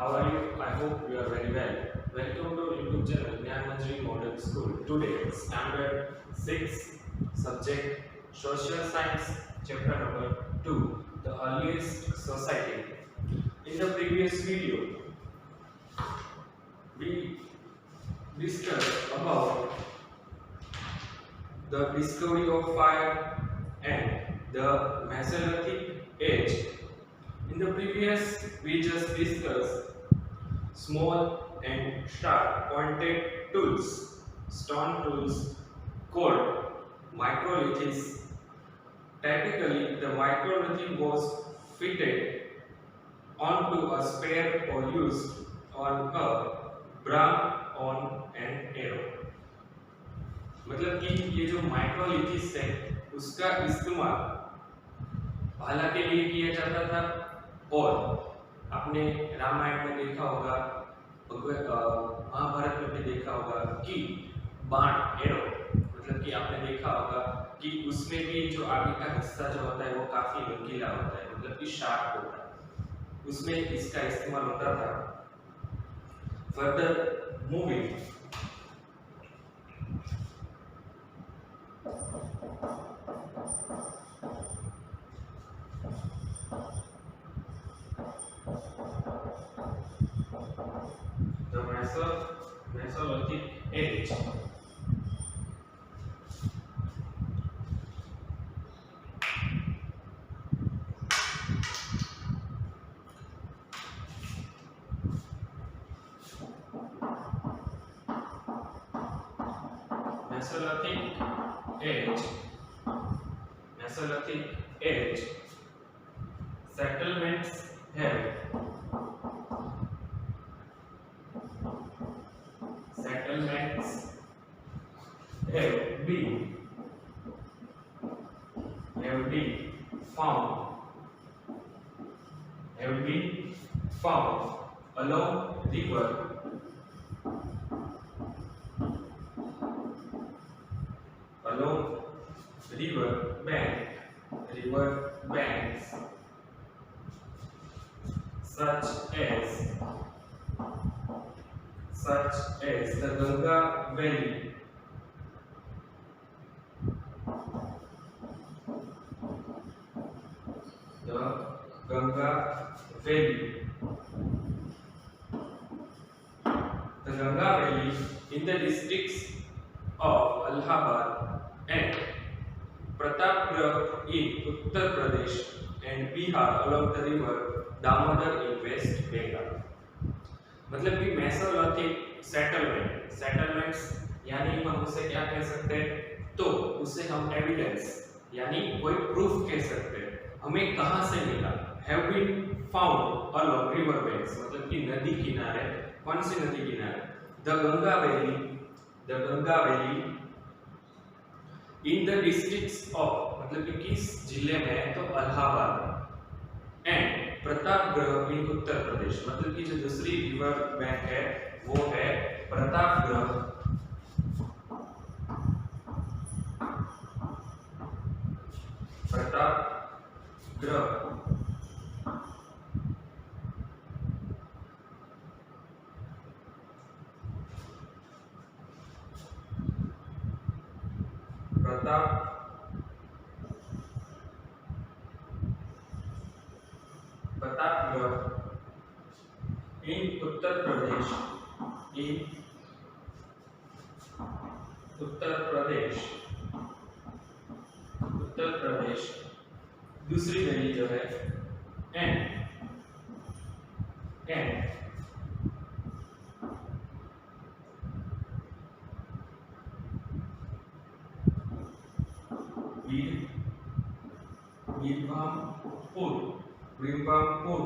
How are you? I hope you are very well. Welcome to YouTube channel Gyan Manjari Model School. Today, Standard 6, subject Social Science, chapter number 2, the earliest society. In the previous video, we discussed about the discovery of fire and the Mesolithic age. In the previous, we just discussed small and sharp pointed tools, stone tools called microlithes. Typically, the microlithe was fitted onto a spear or used on a bram on an arrow. मतलब कि ये जो माइक्रोलिथिस है उसका इस्तेमाल भाला के लिए किया जाता था और आपने रामायण में देखा होगा, महाभारत में भी देखा होगा कि बाण एरो मतलब कि आपने देखा होगा कि उसमें भी जो आगे का हिस्सा जो होता है वो काफी नुकीला होता है, मतलब कि शार्प होता है, उसमें इसका इस्तेमाल होता था। Further moving, the Mesolithic age. Mesolithic age. Settlements have been found along river banks such as the Ganga Valley, in the districts of Allahabad and Pratapgarh in Uttar Pradesh and Bihar along the river Damodar in West Bengal. मतलब कि Mesolithic settlements यानी हम उसे क्या कह सकते हैं, तो उसे हम एविडेंस यानी कोई प्रूफ कह सकते हैं। हमें कहां से मिला? Have been found along river banks मतलब कि नदी किनारे। कौन सी नदी किनारे? The Ganga valley in the districts of मतलब कि किस जिले में? तो इलाहाबाद एंड प्रतापगढ़ इन उत्तर प्रदेश मतलब कि जो दूसरी रिवर बैंक है वो है प्रतापगढ़ प्रतापगढ़ इन उत्तर प्रदेश दूसरी वैली जो है and Birbanpur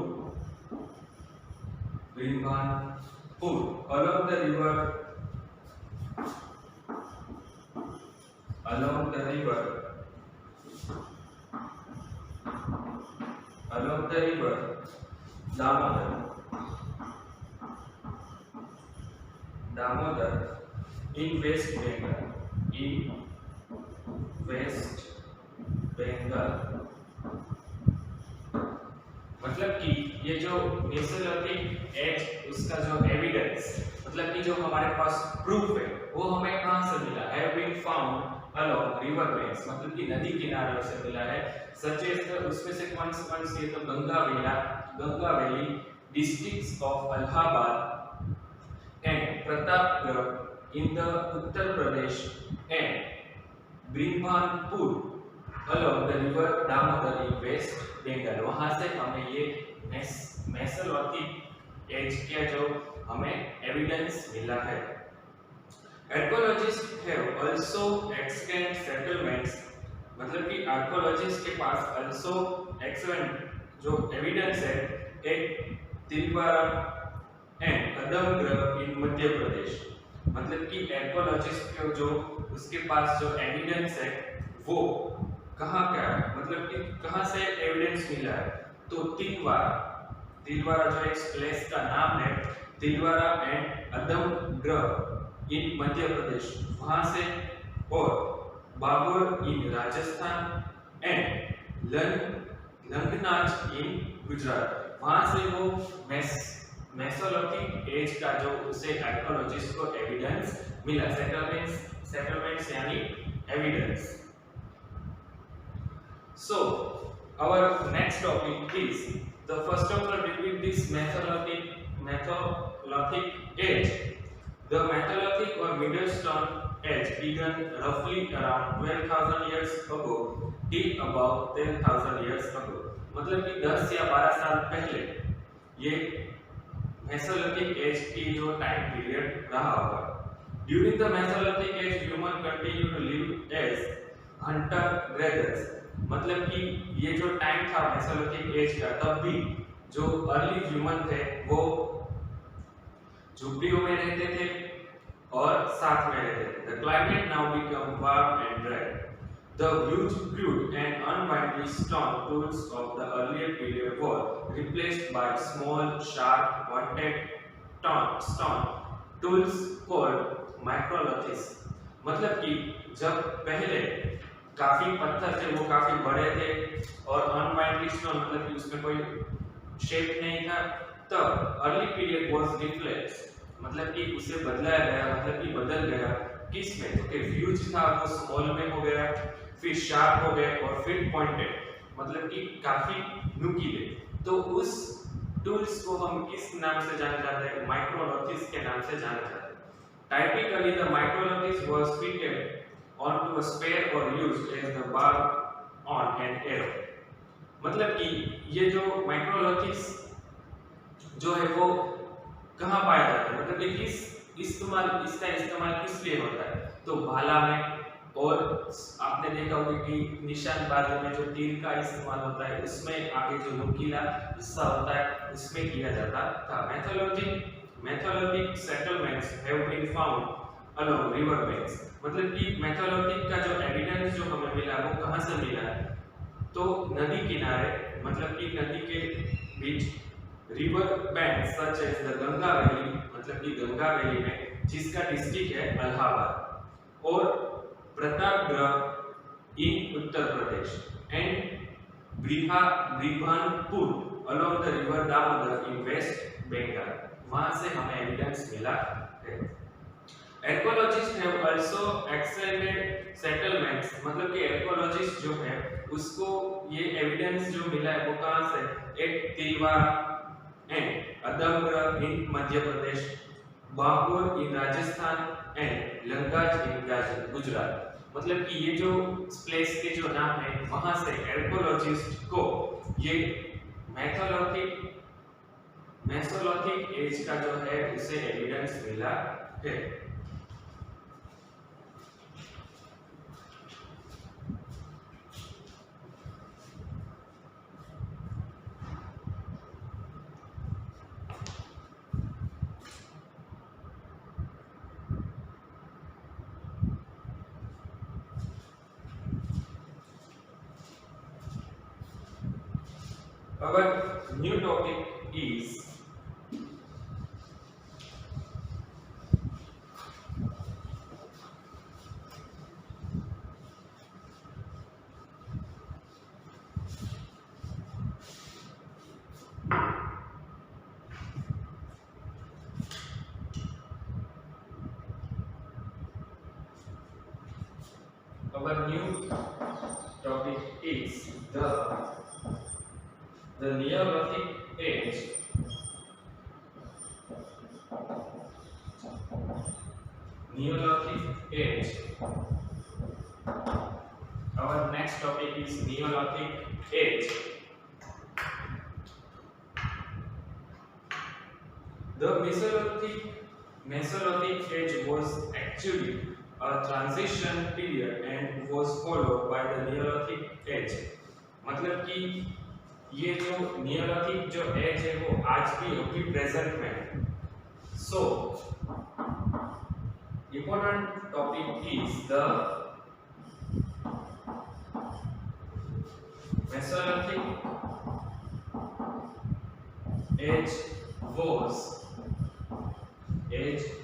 along the river Damodar in West Bengal मतलब कि ये जो मेसोलिथिक एज उसका जो एविडेंस मतलब कि जो हमारे पास प्रूफ है वो हमें कहां से मिला है, been found along river banks मतलब कि नदी किनारों से मिला है। सच एज उसमें से कौन सी है तो Ganga valley districts of Allahabad and Pratapgarh in the Uttar Pradesh and Brahmapur along the river Damodar in West Bengal। वहां से हमें ये मेसोलिथिक एज का जो हमें एविडेंस मिला है। Archaeologists have also excavated settlements मतलब कि आर्कियोलॉजिस्ट के पास also excellent जो एविडेंस है एक तिलवारा एंड अदमगढ़ इन मध्य प्रदेश मतलब कि आर्कियोलॉजिस्ट को जो उसके पास जो एविडेंस है वो कहाँ का है मतलब कि कहाँ से एविडेंस मिला है तो तिलवारा जो एक प्लेस का नाम है तिलवारा एंड अदमगढ़ इन मध्य प्रदेश वहां से और बाबर इन राजस्थान एंड लंगनाज इन गुजरात वहां से वो मेसोलिथिक एज का जो उसे आर्कियोलॉजिस्ट को एविडेंस मिला। सेटलमेंट्स यानी evidence. So our next topic is the first of all between this Mesolithic age. The Mesolithic or Middle Stone Age began roughly around 12,000 years ago till about 10,000 years ago। मतलब कि 10 या 12 साल पहले ये Mesolithic age की जो time period रहा होगा। During the Mesolithic age, humans continued to live as hunter gatherers मतलब कि ये जो टाइम था मेसोलिथिक एज का तब भी जो अर्ली ह्यूमन थे वो झुग्गियों में रहते थे और साथ में रहते थे। The climate now become warm and dry. The huge crude and unwieldy stone tools of the earlier period were replaced by small, sharp, pointed stone tools called microliths। मतलब कि जब पहले काफी पत्थर थे वो काफी बड़े थे और अनवाइंडली स्टोन मतलब कि उसमें कोई शेप नहीं था तब अर्ली पीरियड वाज रिप्लेस्ड मतलब कि उसे बदलाया गया मतलब कि बदल गया किस में तो कि व्यूज था वो स्मॉल में हो गया फिर शार्प हो गए और फिर पॉइंटेड मतलब कि काफी नुकीले। तो उस टूल्स को हम किस नाम से जाना जाते हैं माइक्रोलिथ्स के नाम से जाना जाता है। Typically the microliths was fitted onto a spear or used as the bar on an arrow। मतलब कि ये जो माइक्रोलिथ्स जो है वो कहाँ पाया जाता है मतलब कि इसका इस्तेमाल किस लिए होता है तो भाला में और आपने देखा होगा कि निशानबाजी में जो तीर का इस्तेमाल होता है उसमें आगे जो नुकीला हिस्सा होता है उसमें किया जाता था। Mesolithic settlements have been found along river banks मतलब कि मेसोलिथिक का जो एविडेंस जो हमें मिला वो कहाँ से मिला है तो नदी किनारे मतलब कि नदी के बीच river bank such as the Ganga valley मतलब कि गंगा वैली में जिसका डिस्ट्रिक्ट है इलाहाबाद और Pratapgarh in Uttar Pradesh and Brahmapur along the river Damodar in West Bengal वहां से हमें एविडेंस मिला है। Archaeologists have also excavated settlements मतलब कि archaeologists जो है उसको ये एविडेंस जो मिला है वो कहाँ से एक Tilwara and Adamgarh in Madhya Pradesh Bagor in Rajasthan and Langhnaj in Gujarat मतलब कि ये जो प्लेस के जो नाम है वहां से आर्कियोलॉजिस्ट को ये मेसोलिथिक एज का जो है उसे एविडेंस मिला है। Our new topic is our new topic is the Neolithic age. Neolithic age. Our next topic is Neolithic age. The Mesolithic age was actually a transition period and was followed by the Neolithic age. मतलब कि ये जो Neolithic जो as है वो आज भी अभी प्रेजेंट में है. So important topic is the Mesolithic age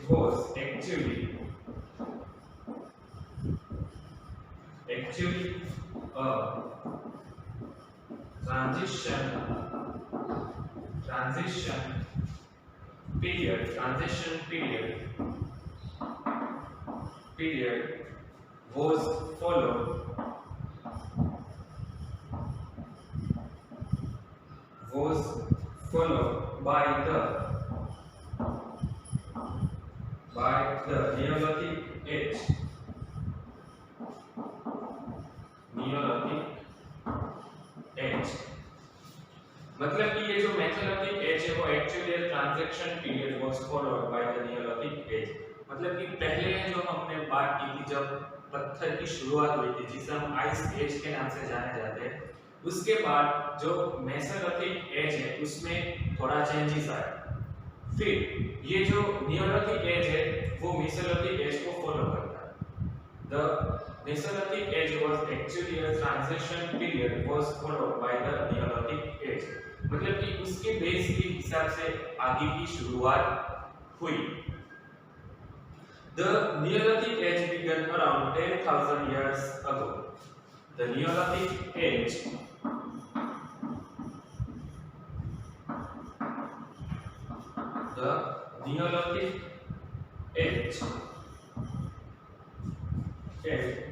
was actually a transition period was followed by the Neolithic age. मतलब कि ये जो मेसोलिथिक एज है वो actually transaction period was followed by the neolithic age. मतलब कि पहले जो हमने बात की थी जब पत्थर की शुरुआत हुई थी जिसे हम आइस एज के नाम से जाने जाते हैं, उसके बाद जो मेसोलिथिक एज है उसमें थोड़ा चेंजेस आया. फिर ये जो नियोलिथिक एज है वो मेसोलिथिक एज को फॉलो करता है. The Mesolithic age was actually a transition period was followed by the Neolithic age. मतलब कि उसके बेस के हिसाब से आगे की शुरुआत हुई. The Neolithic age began around 10,000 years ago. The Neolithic age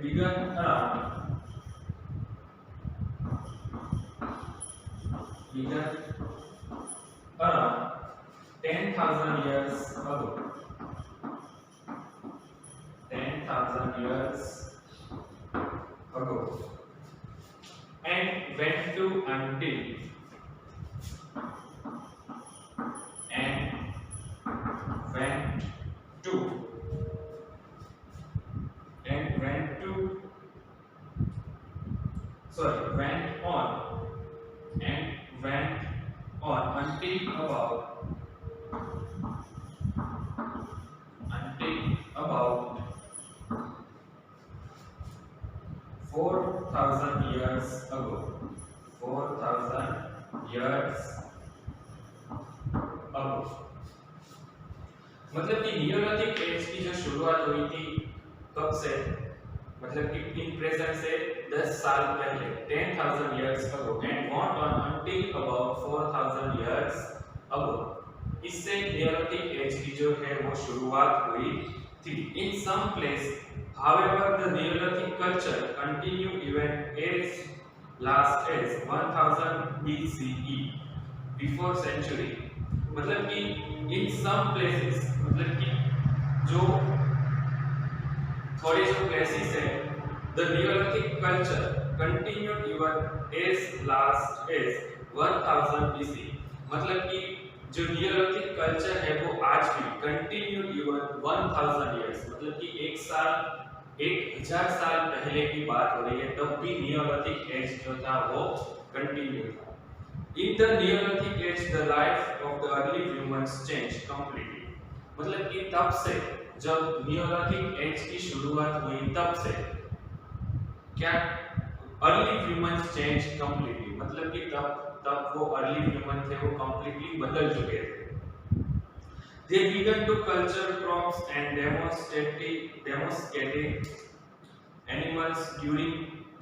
began around 10,000 years ago. 10,000 years ago, and went to went on until about 4,000 years ago. 4,000 years ago. मतलब कि नियोलिथिक एज की जो शुरुआत हुई थी कब से, मतलब कि इन प्रेजेंट से 10 साल पहले 10,000 years ago and went on until about 4,000 years ago. इससे नियोलिथिक एज की जो है वो शुरुआत हुई थी. In some place, however, the Neolithic culture continued even as last as 1000 BCE, before century. मतलब कि in some places, मतलब कि जो थोड़े जो places है, the Neolithic culture continued even as last as 1000 BC. मतलब कि जो नियोलिथिक कल्चर है वो आज भी कंटिन्यूड इवन 1000 इयर्स, मतलब कि 1000 साल पहले की बात हो रही है, तब भी नियोलिथिक एज जो था वो कंटिन्यू था. In the neolithic age the life of the early humans change completely. मतलब कि तब से जब नियोलिथिक एज की शुरुआत हुई तब से क्या अर्ली ह्यूमंस चेंज कंप्लीटली, मतलब कि तब वो अर्ली ह्यूमन थे वो कंप्लीटली बदल चुके थे. They began to culture crops and domesticated animals during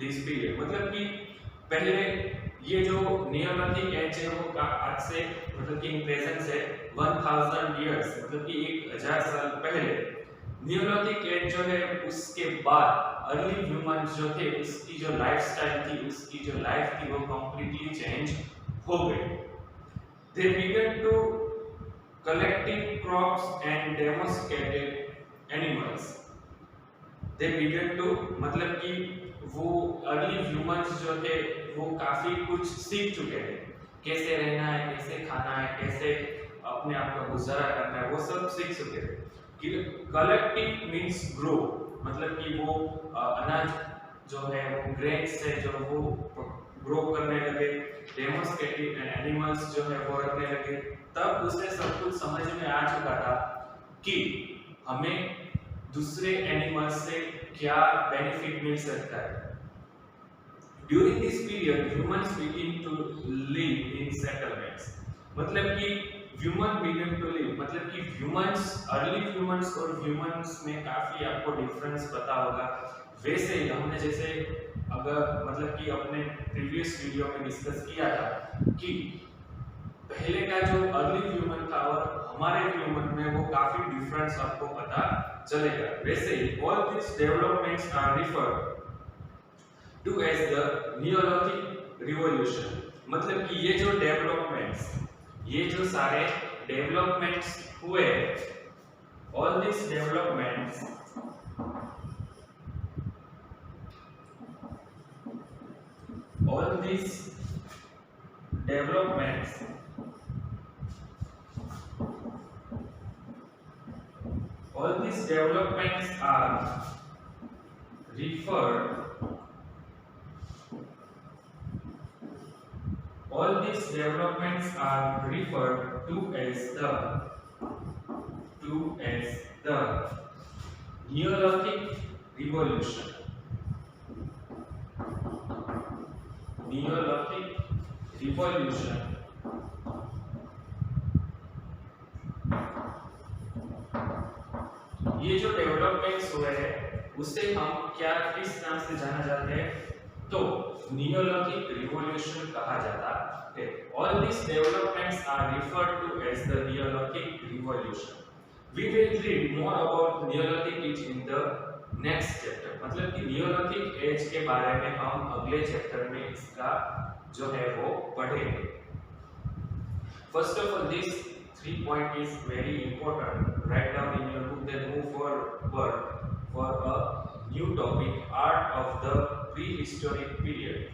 this period. मतलब कि पहले ये जो नियोलिथिक एज है वो आज से मतलब कि इन प्रेजेंट से 1000 इयर्स, मतलब कि 1000 साल पहले नियोलिथिक एज जो है उसके बाद अर्ली ह्यूमंस जो थे उसकी जो लाइफस्टाइल थी, उसकी जो लाइफ थी वो कंप्लीटली चेंज हो गई। They began to collecting crops and domesticated animals. They began to मतलब कि वो अर्ली ह्यूमंस जो थे वो काफी कुछ सीख चुके थे, कैसे रहना है, कैसे खाना है, कैसे अपने आप का गुजारा करना है, वो सब सीख चुके थे। कलेक्टिव मीन्स ग्रो, मतलब कि वो अनाज जो है वो ग्रेन से जो वो ग्रो करने लगे। डेमोस्टिकेटेड एनिमल्स जो है वो रखने लगे। तब उसे सब कुछ समझ में आ चुका था कि हमें दूसरे एनिमल्स से क्या बेनिफिट मिल सकता है। During this period humans begin to live in settlements, मतलब कि ह्यूमन बिगिन टू लिव मतलब कि ह्यूमंस, अर्ली ह्यूमंस और ह्यूमंस में काफी आपको डिफरेंस पता होगा। वैसे ही हमने जैसे अगर मतलब कि अपने प्रीवियस वीडियो में डिस्कस किया था कि पहले का जो अर्ली ह्यूमन था और हमारे ह्यूमन में वो काफी डिफरेंस आपको पता चलेगा। वैसे ही all this developments are referred to as the neolithic revolution, मतलब कि ये जो डेवलपमेंट्स, ये जो सारे डेवलपमेंट्स हुए, all this developments are referred all these developments are referred to as the Neolithic Revolution. Neolithic Revolution ये जो डेवलपमेंट्स हुए हैं उसे हम क्या किस नाम से जाना जाते हैं, तो नियोलिथिक रिवॉल्यूशन कहा जाता है। All this developments are referred to as the neolithic revolution. We will read more about neolithic age in the next chapter, मतलब कि नियोलिथिक एज के बारे में हम अगले चैप्टर में इसका जो है वो पढ़ेंगे। First of all this 3 point is very important. Write down in your book, then move forward for a new topic, art of the prehistoric period.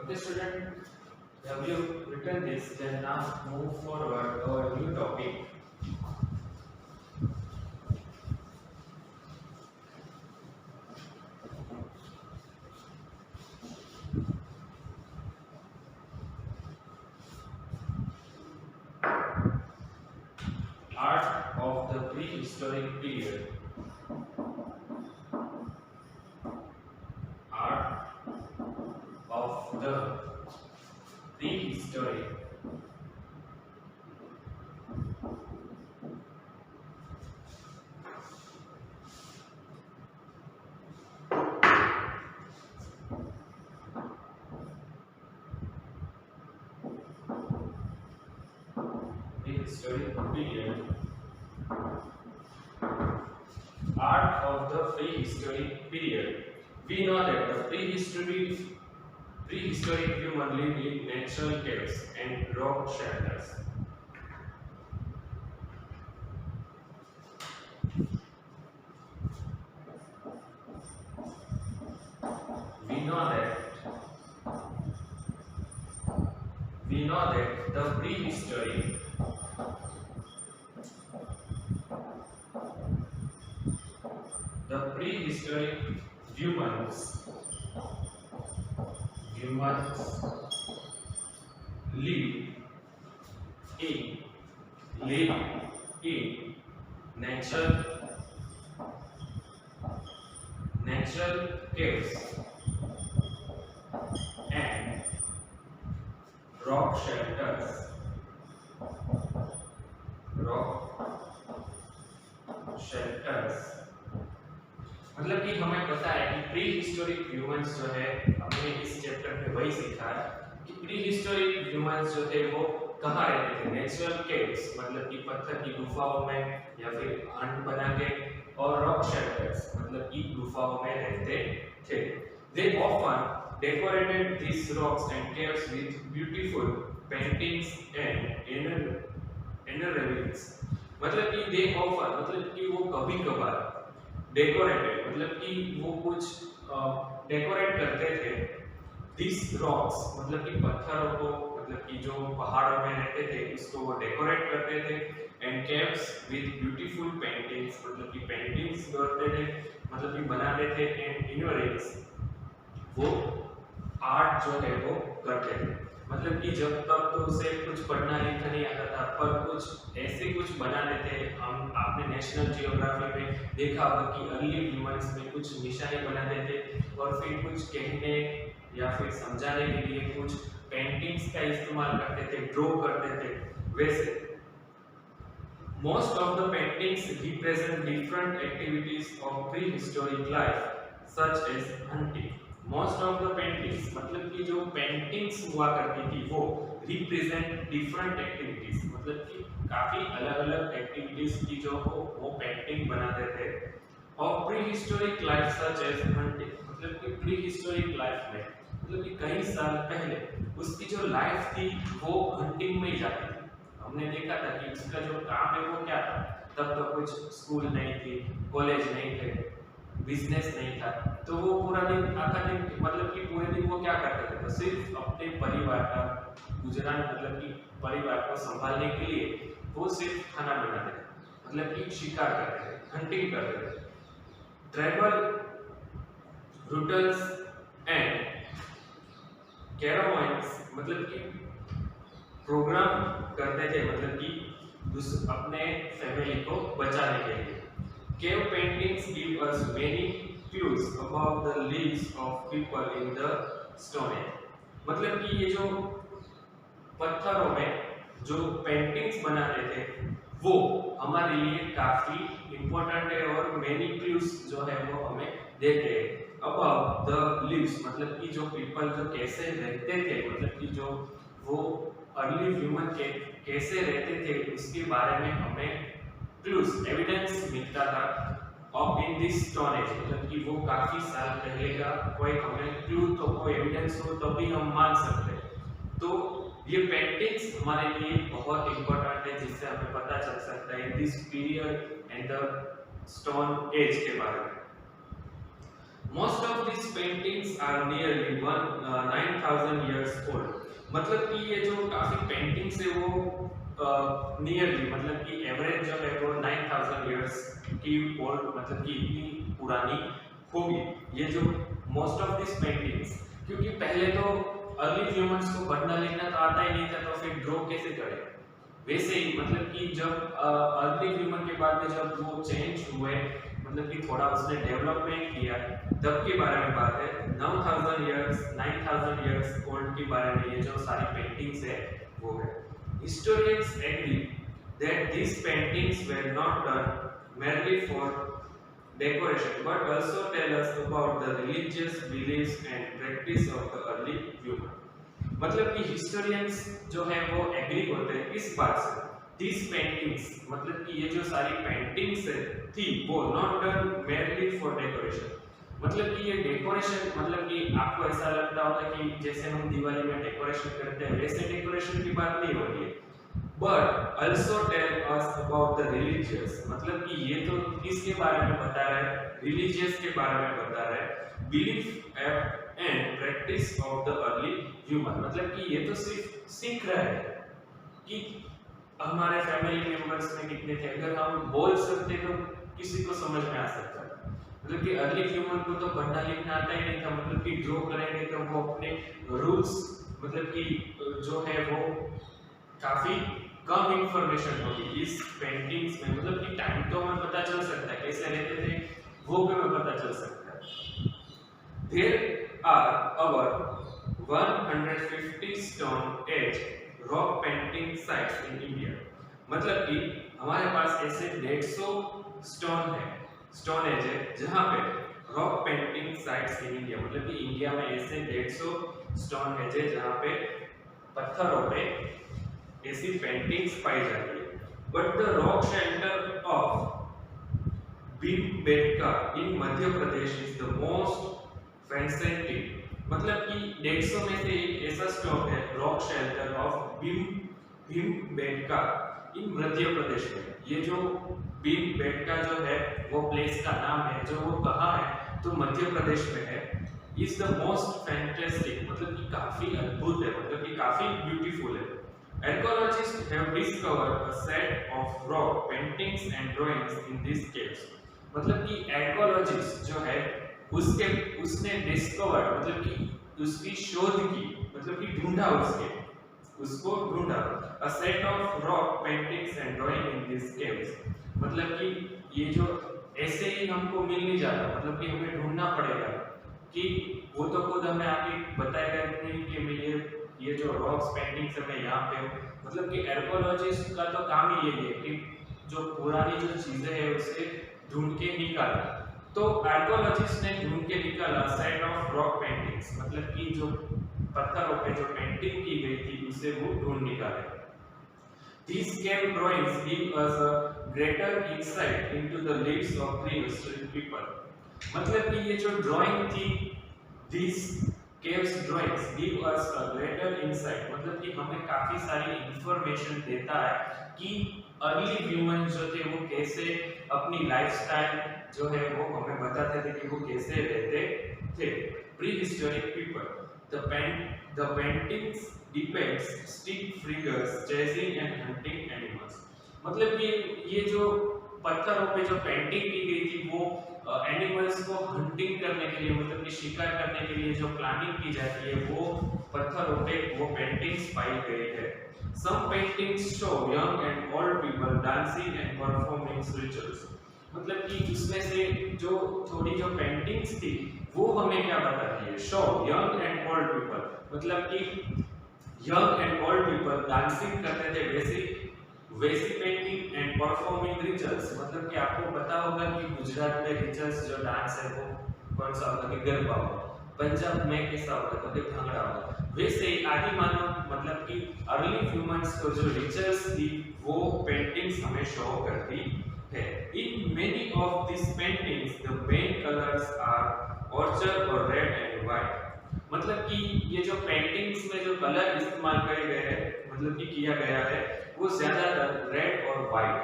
Okay, student, have you written this? Then now move forward to our new topic. Art of the prehistoric period. Art of the prehistoric period. Art of the prehistoric period. We know that the prehistoric prehistoric human lived in natural caves and rock shelters. We know that the prehistoric humans live in natural caves and rock shelters. मतलब कि हमें पता है कि pre historic humans जो है, हमने इस चैप्टर में वही सीखा है कि प्री हिस्टोरिक ह्यूमंस जो थे वो कहाँ रहते थे? नेचुरल केव्स, मतलब कि पत्थर की गुफाओं में या फिर हंट बना के, और रॉक शेल्टर्स मतलब कि गुफाओं में रहते थे। They often decorated these rocks and caves with beautiful paintings and engravings। मतलब कि they often मतलब कि वो कभी कभार, डेकोरेटेड मतलब कि वो कुछ डेकोरेट करते थे, दिस रॉक्स मतलब कि पत्थरों को, मतलब कि जो पहाड़ों में रहते थे उसको वो डेकोरेट करते थे, and caves with beautiful paintings मतलब कि पेंटिंग्स करते थे, मतलब कि बनाते थे, एंड इनोरेंस वो आर्ट जो है वो करते थे। मतलब कि जब तक तो उसे कुछ पढ़ना लिखना नहीं आता था, पर कुछ ऐसे कुछ बनाते थे। हम आपने नेशनल जियोग्राफी में देखा होगा कि अर्ली ह्यूमंस में कुछ निशानी बनाते थे और फिर कुछ कहने या फिर समझाने के लिए कुछ पेंटिंग्स का इस्तेमाल करते थे, ड्रॉ करते थे। वैसे most of the paintings represent different activities of prehistoric life such as hunting। most of the paintings मतलब कि जो पेंटिंग्स हुआ करती थी वो रिप्रेजेंट डिफरेंट एक्टिविटीज, मतलब कि काफी अलग-अलग एक्टिविटीज की जो वो पेंटिंग बनाते थे। और prehistoric life such as hunting मतलब कि प्रीहिस्टोरिक लाइफ में मतलब कि कई साल पहले उसकी जो लाइफ थी वो हंटिंग में ही जाती थी। हमने देखा था कि उसका जो काम है वो क्या था, तब तो कुछ स्कूल नहीं थी, कॉलेज नहीं थे, बिजनेस नहीं था, तो वो पूरा दिन आधा दिन मतलब कि पूरे दिन वो क्या करते थे, तो सिर्फ अपने परिवार का गुजरान मतलब कि परिवार को संभालने के लिए वो सिर्फ खाना बनाते थे, मतलब कि शिकार करते थे, हंटिंग करते थे। ट्राइबल रूटल्स एंड कैरावान्स मतलब कि प्रोग्राम करते थे, मतलब कि अपने फैमिली को बचाने के लिए। Cave paintings give us many clues about the lives of people in the Stone Age। मतलब कि ये जो पत्थरों में जो पेंटिंग्स बनाते थे वो हमारे लिए काफी इम्पोर्टेंट है और मेनी क्लूज जो है वो हमें देते हैं। अबाउट द लिव्स मतलब कि जो पीपल जो कैसे रहते थे, मतलब कि जो वो अर्ली ह्यूमन के कैसे रहते थे उसके बारे में हमें क्लूज एविडेंस मिलता था। और इन दिस स्टोन एज मतलब कि वो काफी साल पहले का कोई हमें क्लू तो कोई एविडेंस हो तभी हम मान सकते हैं। तो ये पेंटिंग्स हमारे लिए बहुत इंपॉर्टेंट है, जिससे हमें पता चल सकता है this period and the stone age के बारे में। Most of these paintings are nearly 9,000 years old। मतलब कि ये जो काफी पेंटिंग्स है वो नियरली मतलब कि एवरेज जो है वो 9,000 इयर्स की ओल्ड मतलब कि इतनी पुरानी होगी ये जो मोस्ट ऑफ दिस पेंटिंग्स, क्योंकि पहले तो अर्ली ह्यूमंस को पढ़ना लिखना तो आता ही नहीं था, तो फिर ड्रॉ कैसे करें। वैसे ही मतलब कि जब अर्ली ह्यूमन के बाद में जब वो चेंज हुए मतलब कि थोड़ा उसने डेवलपमेंट किया तब के बारे में बात है। 9,000 इयर्स ओल्ड के बारे में ये जो सारी पेंटिंग्स है वो है। Historians agree that these paintings were not done merely for decoration but also tell us about the religious beliefs and practice of the early human। मतलब कि हिस्टोरियंस जो है वो एग्री होते हैं इस बात से, these paintings मतलब कि ये जो सारी पेंटिंग्स थी वो not done merely for decoration मतलब कि ये डेकोरेशन, मतलब कि आपको ऐसा लगता होगा कि जैसे हम दिवाली में डेकोरेशन करते हैं वैसे डेकोरेशन की बात नहीं हो रही है, but also tell us about the religious, मतलब कि ये तो किसके बारे में बता रहा है, रिलीजियस के बारे में बता रहा है, belief and practice of the early human, मतलब कि ये तो सिर्फ सीख रहा है कि हमारे फैमिली मेंबर्स में कितने थे, अगर हम बोल सकते तो किसी को समझ में आ सकता है। मतलब कि अर्ली ह्यूमन को तो पढ़ना लिखना आता ही नहीं था, मतलब कि ड्रॉ करेंगे तो वो अपने रूल्स, मतलब कि जो है वो काफी कम इंफॉर्मेशन होगी इस पेंटिंग्स में, मतलब कि टाइम तो हमें पता चल सकता है कैसे रहते थे, वो भी हमें पता चल सकता है। There are over 150 stone age rock painting sites in India, मतलब कि हमारे पास ऐसे 150 स्टोन एज है जहाँ पे rock painting sites in India, मतलब कि इंडिया में ऐसे 150 स्टोन एज है जहाँ पे पत्थरों पे ऐसी पेंटिंग्स पाई जाती है। But the rock shelter of Bhimbetka in Madhya Pradesh is the most fascinating, मतलब कि 150 में से एक ऐसा स्टोन है रॉक शेल्टर ऑफ भीमबेटका इन मध्य प्रदेश में। ये जो भीमबेटका जो है वो प्लेस का नाम है, जो वो कहाँ है तो मध्य प्रदेश में है। इज द मोस्ट फैंटास्टिक, मतलब कि काफी अद्भुत है, मतलब कि काफी ब्यूटीफुल है। Archaeologists have discovered a set of rock paintings and drawings in these caves, मतलब कि archaeologist जो है उसने डिस्कवर, मतलब कि उसकी शोध की, मतलब कि ढूंढा उसको ढूंढा a set of rock paintings and drawing in these caves, मतलब कि ये जो ऐसे ही हमको मिल नहीं जाता, मतलब कि हमें ढूंढना पड़ेगा कि वो तो खुद हमें आके बताएगा नहीं कि ये जो रॉक्स पेंटिंग्स है मैं यहाँ पे हूँ, मतलब कि आर्कियोलॉजिस्ट का तो काम ही यही है कि जो पुरानी जो चीजें हैं उसे ढूंढ के निकालना। तो आर्कियोलॉजिस्ट ने ढूंढ के निकाला सेट ऑफ रॉक पेंटिंग्स, मतलब कि जो पत्थरों पे जो पेंटिंग की गई थी उसे वो ढूंढ निकाले। These cave drawings give us a greater insight into the lives of prehistoric people, मतलब कि ये जो ड्राइंग थी, these caves drawings give us a greater insight, मतलब कि हमें काफी सारी इंफॉर्मेशन देता है कि अर्ली ह्यूमन जो थे वो कैसे अपनी लाइफस्टाइल जो है वो हमें बताते थे कि वो कैसे रहते थे। Prehistoric people, the paintings depicts stick figures chasing and hunting animals, मतलब कि ये जो पत्थरों पे जो पेंटिंग की गई थी वो एनिमल्स को हंटिंग करने के लिए, मतलब कि शिकार करने के लिए जो प्लानिंग की जाती है वो पत्थरों पे वो पेंटिंग्स पाई गई है। Some paintings show young and old people dancing and performing rituals, मतलब कि इसमें से जो थोड़ी जो पेंटिंग्स थी वो हमें क्या बताती है, show young and old people, मतलब कि young and old people dancing करते थे वैसी पेंटिंग एंड परफॉर्मिंग रिचुअल्स, मतलब कि आपको पता होगा कि गुजरात में रिचुअल्स जो डांस है वो कौन सा होता है, गरबा होगा, पंजाब में कैसा होता है तो भांगड़ा होगा, वैसे ही आदि मानव मतलब कि अर्ली ह्यूमंस को जो रिचुअल्स थी वो पेंटिंग्स हमें शो करती है। In many of this paintings the main colours are ochre और रेड एंड व्हाइट, मतलब कि ये जो पेंटिंग्स में जो कलर इस्तेमाल करे गए हैं, मतलब कि किया गया है वो ज्यादातर रेड और व्हाइट,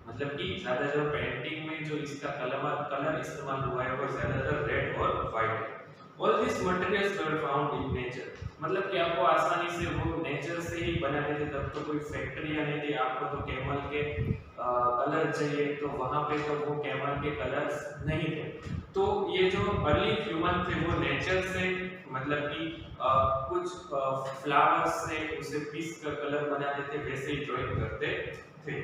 मतलब कि ज्यादा जो पेंटिंग में जो इसका कलर इस्तेमाल हुआ है वो ज्यादातर रेड और व्हाइट है। All these materials were found in nature, मतलब कि आपको आसानी से वो नेचर से ही बनाते थे, तब तो कोई फैक्ट्रियां नहीं थी, आपको तो कैमल के कलर चाहिए तो वहां पे तो वो कैमल के कलर्स नहीं थे, तो ये जो अर्ली ह्यूमन थे वो नेचर से, मतलब कि कुछ फ्लावर्स से उसे पीस कर कलर बनाते थे, वैसे ही ड्राइंग करते थे।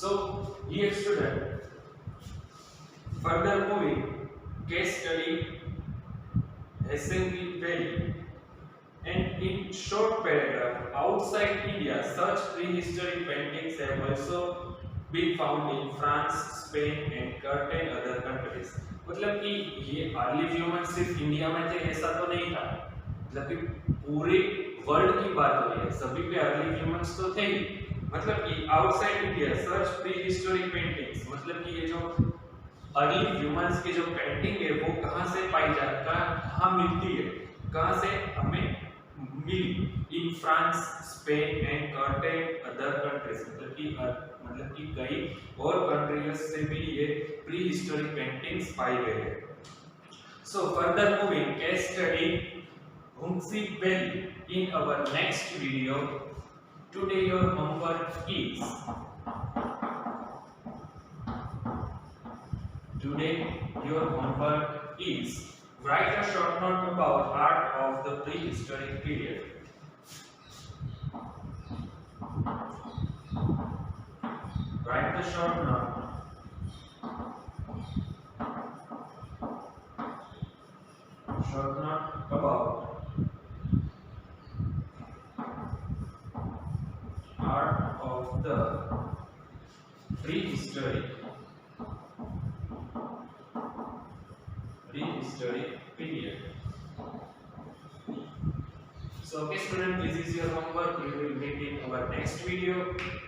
So, dear student, further moving, case study Hassengate Valley and in short paragraph, outside India, such prehistoric paintings have also been found in France, Spain and certain other countries. मतलब कि ये early human सिर्फ India में थे ऐसा तो नहीं था, मतलब कि पूरे वर्ल्ड की बात हो रही है, सभी पे अर्ली ह्यूमंस तो थे ही। मतलब कि आउटसाइड इंडिया सच प्रीहिस्टोरिक पेंटिंग्स, मतलब कि ये जो अर्ली ह्यूमंस की जो पेंटिंग है वो कहाँ से पाई जाती, कहाँ मिलती है, कहाँ से हमें मिली, in France, Spain and certain other countries, मतलब कि कई और कंट्रीज से भी ये प्री हिस्टोरिक पेंटिंग्स पाई गई है। So further moving case study Humsi Valley in our next video. Today your homework is write a short note about art of the prehistoric period. Write the short note about art of the prehistoric period. So okay student, this is your homework. We will meet in our next video.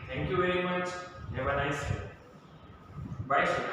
Thank you very much. Have a nice day. Bye student.